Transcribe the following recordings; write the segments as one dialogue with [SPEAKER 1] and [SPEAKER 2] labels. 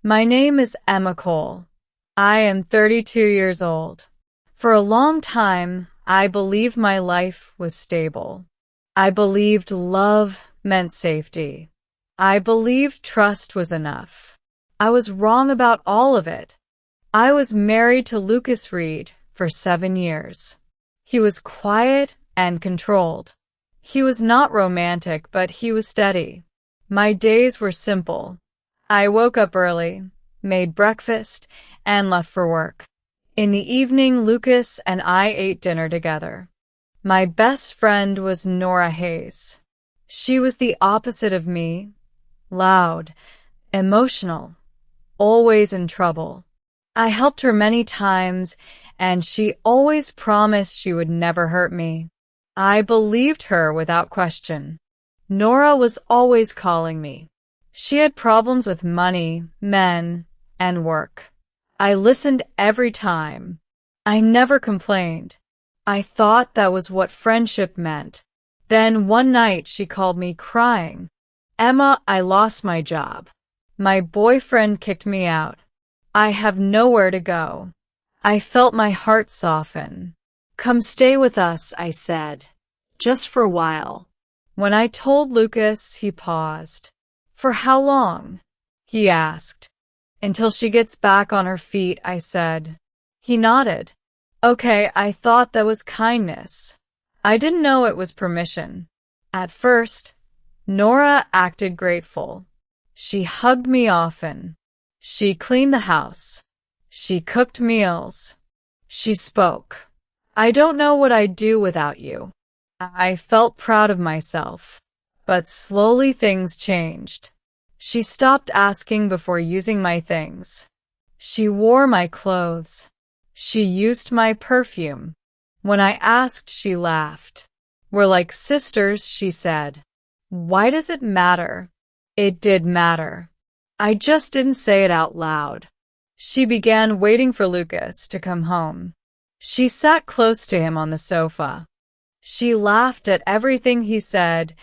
[SPEAKER 1] My name is Emma Cole. I am 32 years old. For a long time, I believed my life was stable. I believed love meant safety. I believed trust was enough. I was wrong about all of it. I was married to Lucas Reed for 7 years. He was quiet and controlled. He was not romantic, but he was steady. My days were simple. I woke up early, made breakfast, and left for work. In the evening, Lucas and I ate dinner together. My best friend was Nora Hayes. She was the opposite of me, loud, emotional, always in trouble. I helped her many times, and she always promised she would never hurt me. I believed her without question. Nora was always calling me. She had problems with money, men, and work. I listened every time. I never complained. I thought that was what friendship meant. Then one night she called me crying. Emma, I lost my job. My boyfriend kicked me out. I have nowhere to go. I felt my heart soften. Come stay with us, I said. Just for a while. When I told Lucas, he paused. For how long? He asked. Until she gets back on her feet, I said. He nodded. Okay, I thought that was kindness. I didn't know it was permission. At first, Nora acted grateful. She hugged me often. She cleaned the house. She cooked meals. She spoke. I don't know what I'd do without you. I felt proud of myself. But slowly things changed. She stopped asking before using my things. She wore my clothes. She used my perfume. When I asked, she laughed. We're like sisters, she said. Why does it matter? It did matter. I just didn't say it out loud. She began waiting for Lucas to come home. She sat close to him on the sofa. She laughed at everything he said,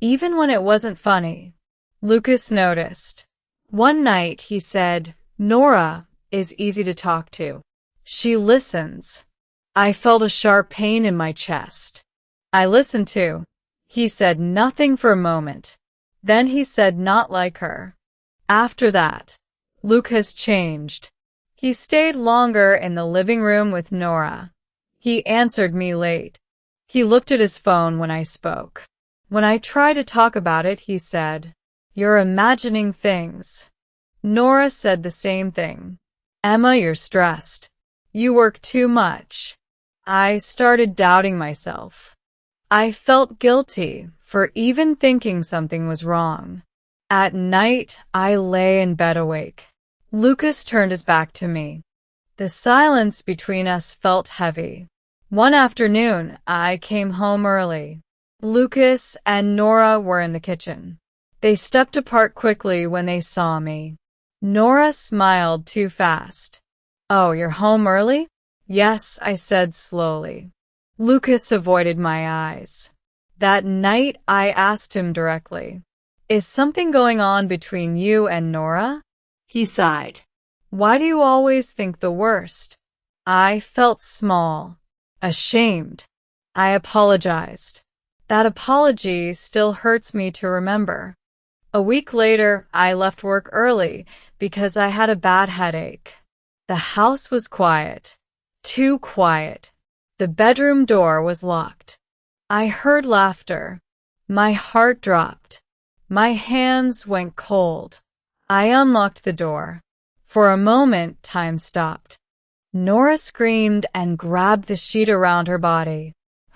[SPEAKER 1] even when it wasn't funny. Lucas noticed. One night he said, Nora is easy to talk to. She listens. I felt a sharp pain in my chest. I listened too. He said nothing for a moment. Then he said not like her. After that, Lucas changed. He stayed longer in the living room with Nora. He answered me late. He looked at his phone when I spoke. When I tried to talk about it, he said, You're imagining things. Nora said the same thing. Emma, you're stressed. You work too much. I started doubting myself. I felt guilty for even thinking something was wrong. At night, I lay in bed awake. Lucas turned his back to me. The silence between us felt heavy. One afternoon, I came home early. Lucas and Nora were in the kitchen. They stepped apart quickly when they saw me. Nora smiled too fast. Oh, you're home early? Yes, I said slowly. Lucas avoided my eyes. That night, I asked him directly, Is something going on between you and Nora? He sighed. Why do you always think the worst? I felt small, ashamed. I apologized. That apology still hurts me to remember. A week later, I left work early because I had a bad headache. The house was quiet. Too quiet. The bedroom door was locked. I heard laughter. My heart dropped. My hands went cold. I unlocked the door. For a moment, time stopped. Nora screamed and grabbed the sheet around her body.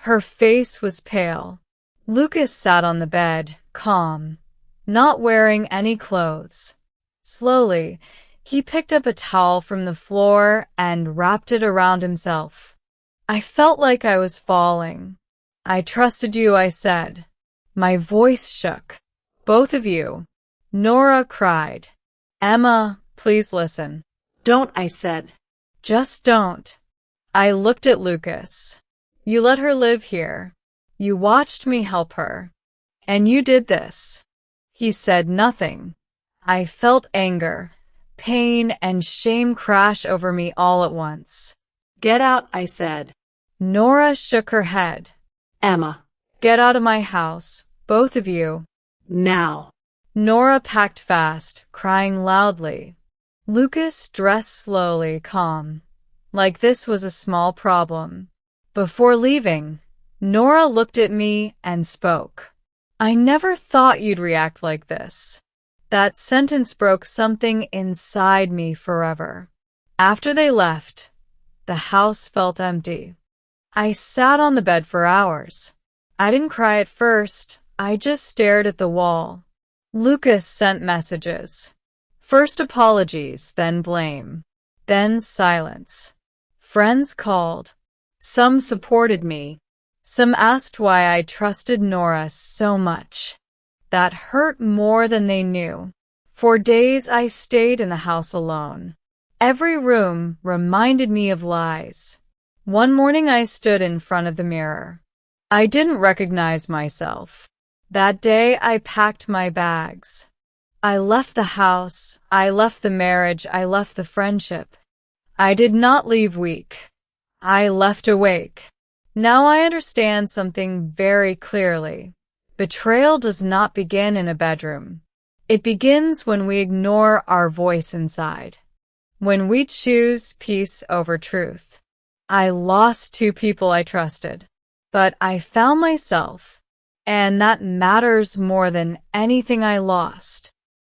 [SPEAKER 1] Her face was pale. Lucas sat on the bed, calm, not wearing any clothes. Slowly, he picked up a towel from the floor and wrapped it around himself. I felt like I was falling. I trusted you, I said. My voice shook. Both of you. Nora cried. Emma, please listen. Don't, I said. Just don't. I looked at Lucas. You let her live here. You watched me help her. And you did this. He said nothing. I felt anger, pain and shame crash over me all at once.
[SPEAKER 2] Get out, I said.
[SPEAKER 1] Nora shook her head.
[SPEAKER 2] Emma.
[SPEAKER 1] Get out of my house, both of you.
[SPEAKER 2] Now.
[SPEAKER 1] Nora packed fast, crying loudly. Lucas dressed slowly, calm, like this was a small problem. Before leaving, Nora looked at me and spoke. I never thought you'd react like this. That sentence broke something inside me forever. After they left, the house felt empty. I sat on the bed for hours. I didn't cry at first, I just stared at the wall. Lucas sent messages. First apologies, then blame, then silence. Friends called. Some supported me. Some asked why I trusted Nora so much. That hurt more than they knew. For days I stayed in the house alone. Every room reminded me of lies. One morning I stood in front of the mirror. I didn't recognize myself. That day I packed my bags. I left the house, I left the marriage, I left the friendship. I did not leave weak. I left awake. Now I understand something very clearly. Betrayal does not begin in a bedroom. It begins when we ignore our voice inside. When we choose peace over truth. I lost 2 people I trusted, but I found myself, and that matters more than anything I lost.